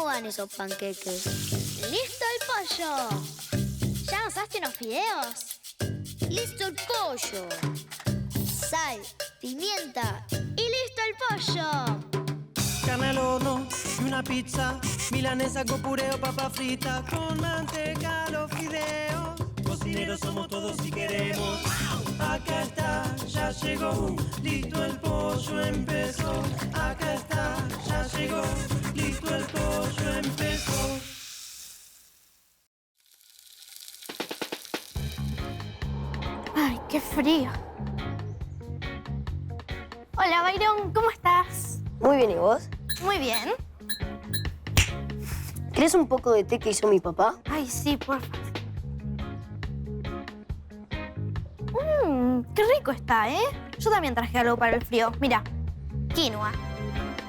¿Cómo van esos panqueques? ¡Listo el pollo! ¿Ya usaste unos fideos? ¡Listo el pollo! Sal, pimienta. ¡Y listo el pollo! Carne al horno y una pizza, milanesa con pureo, papa frita, con manteca los fideos. Cocineros somos todos si queremos. Acá está, ya llegó, listo el pollo empezó. Acá está, ya llegó, listo el pollo empezó. ¡Ay, qué frío! Hola, Byron, ¿cómo estás? Muy bien, ¿y vos? Muy bien. ¿Querés un poco de té que hizo mi papá? Ay, sí, por favor. Qué rico está, ¿eh? Yo también traje algo para el frío. Mira, quinoa.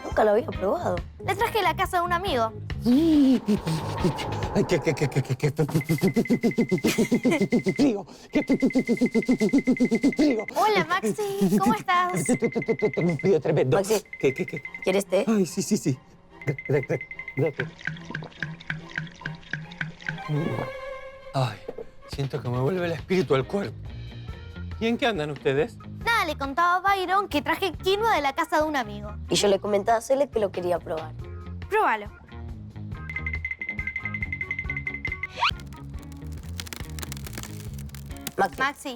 Nunca lo había probado. Le traje de la casa de un amigo. Ay, ¿qué? Frío. Frío. Hola, Maxi. ¿Cómo estás? Tengo un frío tremendo. Maxi. ¿Qué? ¿Quieres té? Ay, sí. Gracias. Ay, siento que me vuelve el espíritu al cuerpo. ¿Y en qué andan ustedes? Nada, le contaba a Byron que traje quinoa de la casa de un amigo. Y yo le comentaba a Cele que lo quería probar. Pruébalo. Maxi.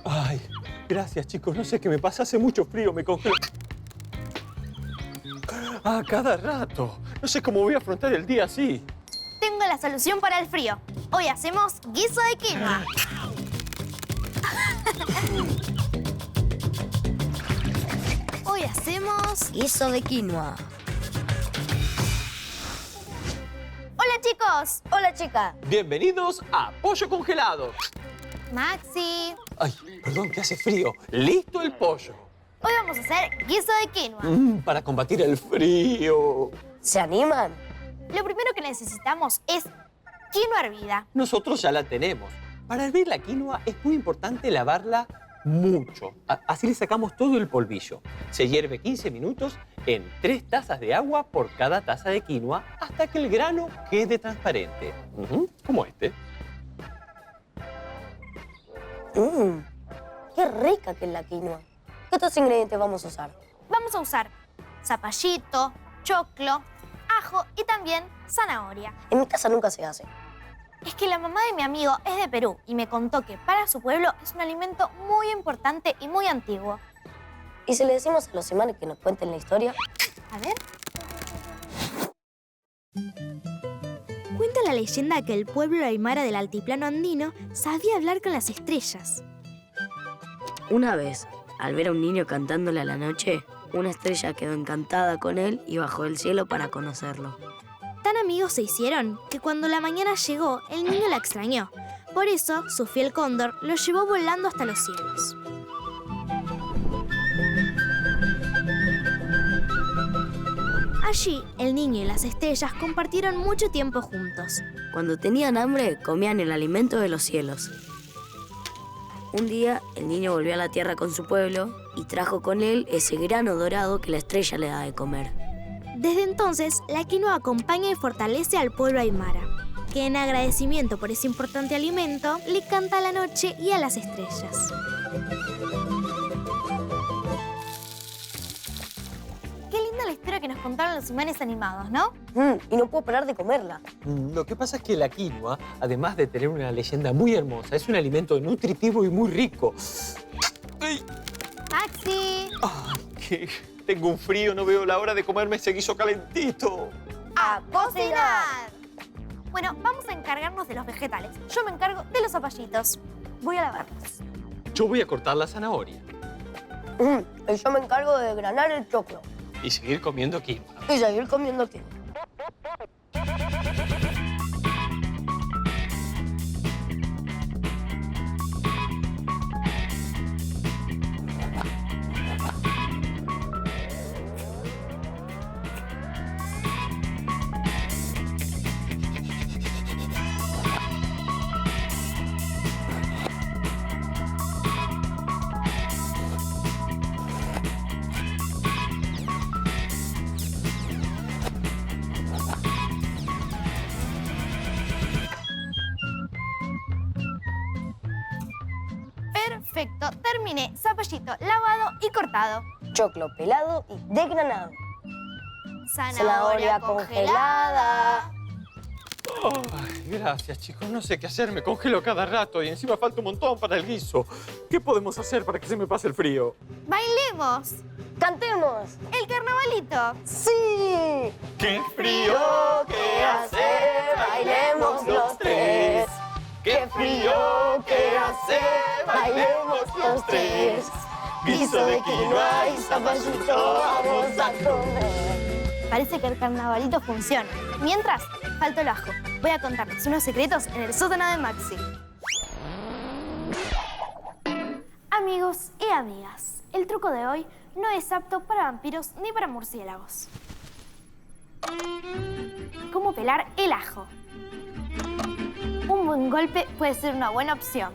Ay, gracias, chicos. No sé qué me pasa. Hace mucho frío, me congelo. Ah, cada rato. No sé cómo voy a afrontar el día así. Tengo la solución para el frío. Hoy hacemos guiso de quinoa. Hoy hacemos... Guiso de quinoa. ¡Hola, chicos! Hola, chica. Bienvenidos a Pollo Congelado. Maxi. Ay, perdón, que hace frío. ¡Listo el pollo! Hoy vamos a hacer guiso de quinoa. Para combatir el frío. ¿Se animan? Lo primero que necesitamos es quinoa hervida. Nosotros ya la tenemos. Para hervir la quinoa es muy importante lavarla mucho. Así le sacamos todo el polvillo. Se hierve 15 minutos en 3 tazas de agua por cada taza de quinoa hasta que el grano quede transparente. Como este. ¡Qué rica que es la quinoa! ¿Qué otros ingredientes vamos a usar? Vamos a usar zapallito, choclo, ajo y también zanahoria. En mi casa nunca se hace. Es que la mamá de mi amigo es de Perú y me contó que para su pueblo es un alimento muy importante y muy antiguo. ¿Y si le decimos a los imanes que nos cuenten la historia? A ver. Cuenta la leyenda que el pueblo aymara del altiplano andino sabía hablar con las estrellas. Una vez, al ver a un niño cantándole a la noche, una estrella quedó encantada con él y bajó del cielo para conocerlo. Tan amigos se hicieron que cuando la mañana llegó, el niño la extrañó. Por eso, su fiel cóndor lo llevó volando hasta los cielos. Allí, el niño y las estrellas compartieron mucho tiempo juntos. Cuando tenían hambre, comían el alimento de los cielos. Un día, el niño volvió a la tierra con su pueblo y trajo con él ese grano dorado que la estrella le da de comer. Desde entonces, la quinoa acompaña y fortalece al pueblo aymara, que en agradecimiento por ese importante alimento, le canta a la noche y a las estrellas. Qué linda la historia que nos contaron los imanes animados, ¿no? Y no puedo parar de comerla. Lo que pasa es que la quinoa, además de tener una leyenda muy hermosa, es un alimento nutritivo y muy rico. ¡Ay! ¡Maxi! ¡Ay, qué! Tengo un frío, no veo la hora de comerme ese guiso calentito. ¡A cocinar! Bueno, vamos a encargarnos de los vegetales. Yo me encargo de los zapallitos. Voy a lavarlos. Yo voy a cortar la zanahoria Y yo me encargo de granar el choclo. y seguir comiendo quinoa. Y seguir comiendo quinoa. Perfecto, terminé. Zapallito lavado y cortado. Choclo pelado y desgranado. Zanahoria congelada. Ay, gracias, chicos. No sé qué hacer. Me congelo cada rato y encima falta un montón para el guiso. ¿Qué podemos hacer para que se me pase el frío? Bailemos. ¡Cantemos! El carnavalito. ¡Sí! ¡Qué frío que hace! ¡Bailemos los tres! ¡Qué frío que hace! ¡Bailemos los tres! Guiso de quinoa y zapallito vamos a comer. Parece que el carnavalito funciona. Mientras, falta el ajo. Voy a contarles unos secretos en el sótano de Maxi. Amigos y amigas, el truco de hoy no es apto para vampiros ni para murciélagos. ¿Cómo pelar el ajo? Un buen golpe puede ser una buena opción.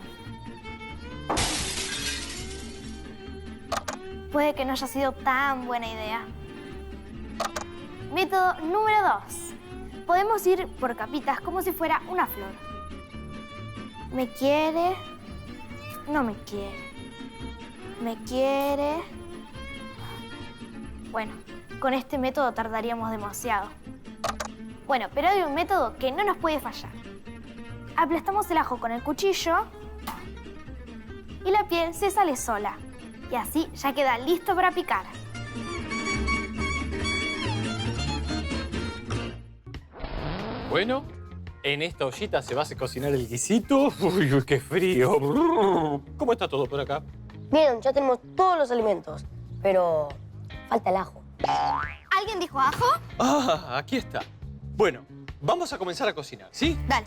Puede que no haya sido tan buena idea. Método número 2. Podemos ir por capitas como si fuera una flor. ¿Me quiere? No me quiere. ¿Me quiere? Bueno, con este método tardaríamos demasiado. Bueno, pero hay un método que no nos puede fallar. Aplastamos el ajo con el cuchillo y la piel se sale sola. Y así ya queda listo para picar. Bueno, en esta ollita se va a cocinar el guisito. ¡Uy, qué frío! ¿Cómo está todo por acá? Bien, ya tenemos todos los alimentos, pero falta el ajo. ¿Alguien dijo ajo? Ah, aquí está. Bueno, vamos a comenzar a cocinar, ¿sí? Dale.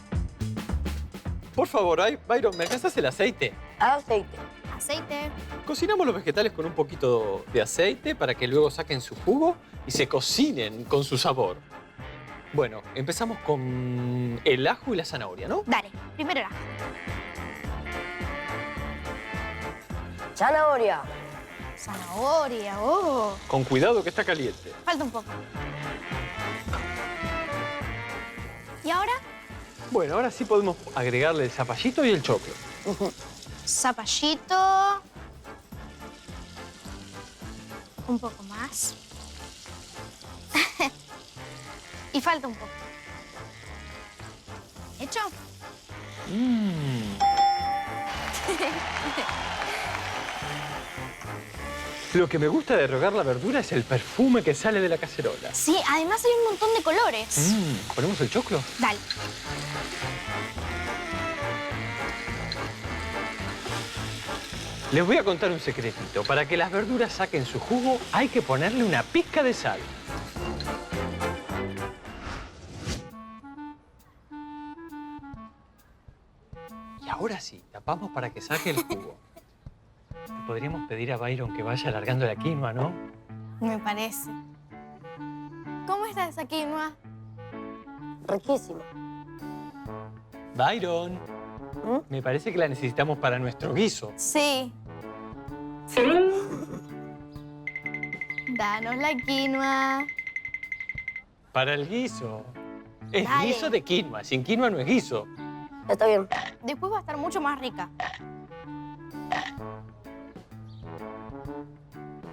Por favor, Byron, ¿me alcanzas el aceite? Aceite. Aceite. Cocinamos los vegetales con un poquito de aceite para que luego saquen su jugo y se cocinen con su sabor. Bueno, empezamos con el ajo y la zanahoria, ¿no? Dale, primero el ajo. Zanahoria. Zanahoria, oh. Con cuidado que está caliente. Falta un poco. ¿Y ahora? Bueno, ahora sí podemos agregarle el zapallito y el choclo. Zapallito. Un poco más. Y falta un poco. ¿Hecho? Lo que me gusta de rehogar la verdura es el perfume que sale de la cacerola. Sí, además hay un montón de colores. ¿Ponemos el choclo? Dale. Les voy a contar un secretito. Para que las verduras saquen su jugo, hay que ponerle una pizca de sal. Y ahora sí, tapamos para que saque el jugo. Le podríamos pedir a Byron que vaya alargando la quinoa, ¿no? Me parece. ¿Cómo está esa quinoa? Riquísimo. Byron, me parece que la necesitamos para nuestro guiso. Sí. Danos la quinoa. Para el guiso. Es Dale. guiso de quinoa. Sin quinoa no es guiso. Está bien. Después va a estar mucho más rica.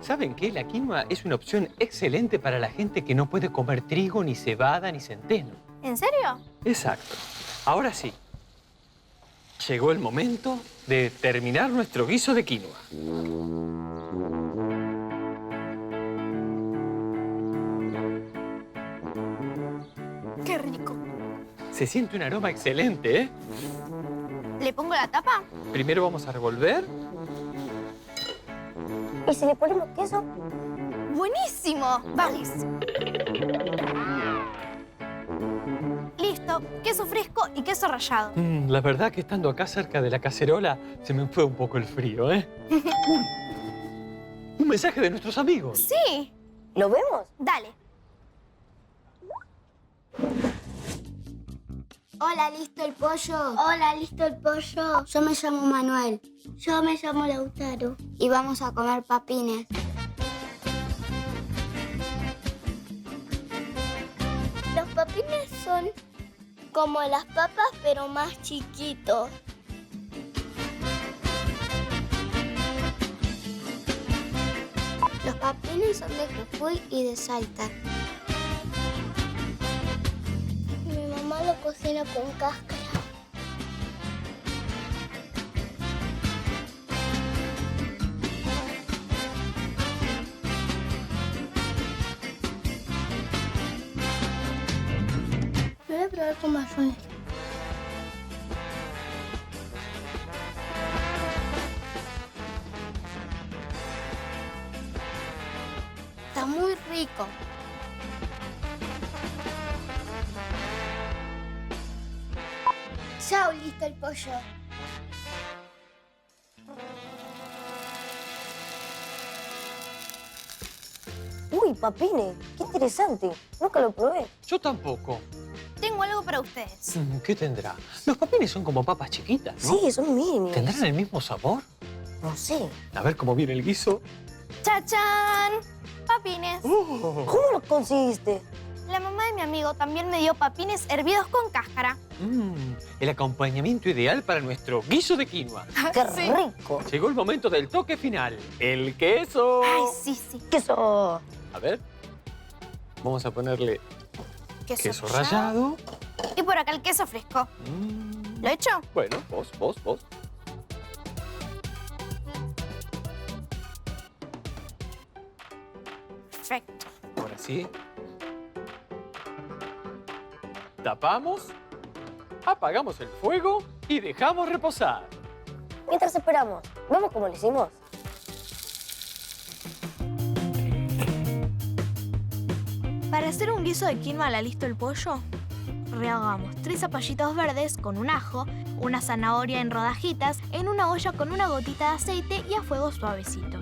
¿Saben qué? La quinoa es una opción excelente para la gente que no puede comer trigo, ni cebada, ni centeno. ¿En serio? Exacto. Ahora sí. Llegó el momento de terminar nuestro guiso de quinoa. Qué rico. Se siente un aroma excelente, ¿eh? ¿Le pongo la tapa? Primero vamos a revolver. ¿Y si le ponemos queso? ¡Buenísimo! Vamos. Listo. Queso fresco y queso rallado. La verdad que estando acá cerca de la cacerola se me fue un poco el frío, ¿eh? Un mensaje de nuestros amigos. Sí. ¿Lo vemos? Dale. Hola, ¿listo el pollo? Hola, ¿listo el pollo? Yo me llamo Manuel. Yo me llamo Lautaro. Y vamos a comer papines. Los papines son como las papas, pero más chiquitos. nenes son de Jujuy y de Salta. Mi mamá lo cocina con cáscara. Voy a probar con mayonesa. Está muy rico. Chao, listo el pollo. Uy, papines, qué interesante. Nunca lo probé. Yo tampoco. Tengo algo para ustedes. ¿Qué tendrá? Los papines son como papas chiquitas, ¿no? Sí, son mini. ¿Tendrán el mismo sabor? No sé. A ver cómo viene el guiso. ¡Chachán! Papines. ¿Cómo lo conseguiste? La mamá de mi amigo también me dio papines hervidos con cáscara. El acompañamiento ideal para nuestro guiso de quinoa. ¡Qué Sí. rico! Llegó el momento del toque final. ¡El queso! Ay, sí, sí. Queso. A ver. Vamos a ponerle queso rallado. Y por acá el queso fresco. ¿Lo he hecho? Bueno, vos. Perfecto. Ahora sí. Tapamos, apagamos el fuego y dejamos reposar. Mientras esperamos, ¿vemos cómo lo hicimos? Para hacer un guiso de quinoa a la listo el pollo, rehogamos 3 zapallitos verdes con un ajo, una zanahoria en rodajitas, en una olla con una gotita de aceite y a fuego suavecito.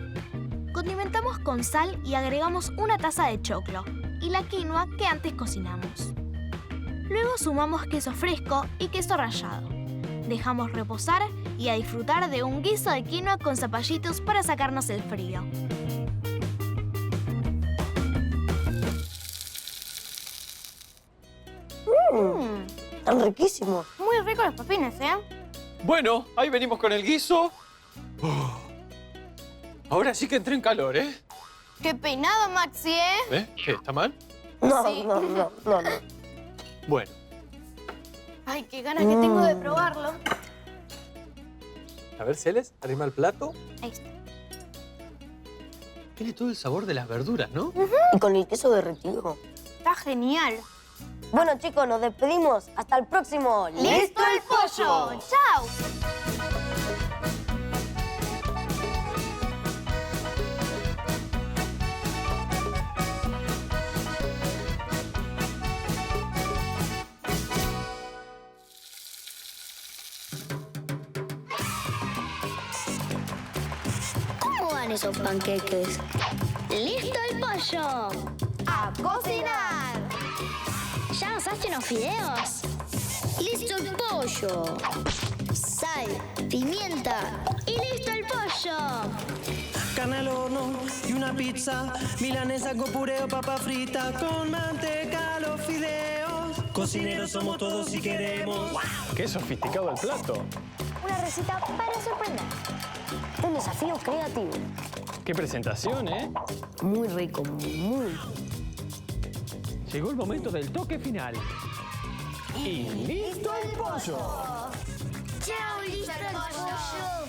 Condimentamos con sal y agregamos una taza de choclo y la quinoa que antes cocinamos. Luego sumamos queso fresco y queso rallado. Dejamos reposar y a disfrutar de un guiso de quinoa con zapallitos para sacarnos el frío. Están riquísimos. Muy ricos los papines, ¿eh? Bueno, ahí venimos con el guiso. Ahora sí que entré en calor, ¿eh? ¡Qué peinado, Maxi, eh! ¿Qué? ¿Está mal? No, Sí. no. Bueno, Ay, qué ganas que tengo de probarlo. a ver, Celes, arrima el plato. Ahí está. Tiene todo el sabor de las verduras, ¿no? Y con el queso derretido. Está genial. Bueno, chicos, nos despedimos. Hasta el próximo. ¡Listo el pollo! ¡Chao! ¿Cómo van esos panqueques? ¡Listo el pollo! ¡A cocinar! ¿Ya asaste unos fideos? ¡Listo el pollo! Sal, pimienta y listo el pollo. Carne al horno y una pizza, milanesa con pureo, papa frita, con manteca los fideos. Cocineros somos todos si queremos. ¡Qué sofisticado el plato! Una receta para sorprender. Un desafío creativo. ¡Qué presentación, eh! Muy rico, muy. Llegó el momento del toque final. ¡Y listo el pollo! ¡Chao, listo el pollo!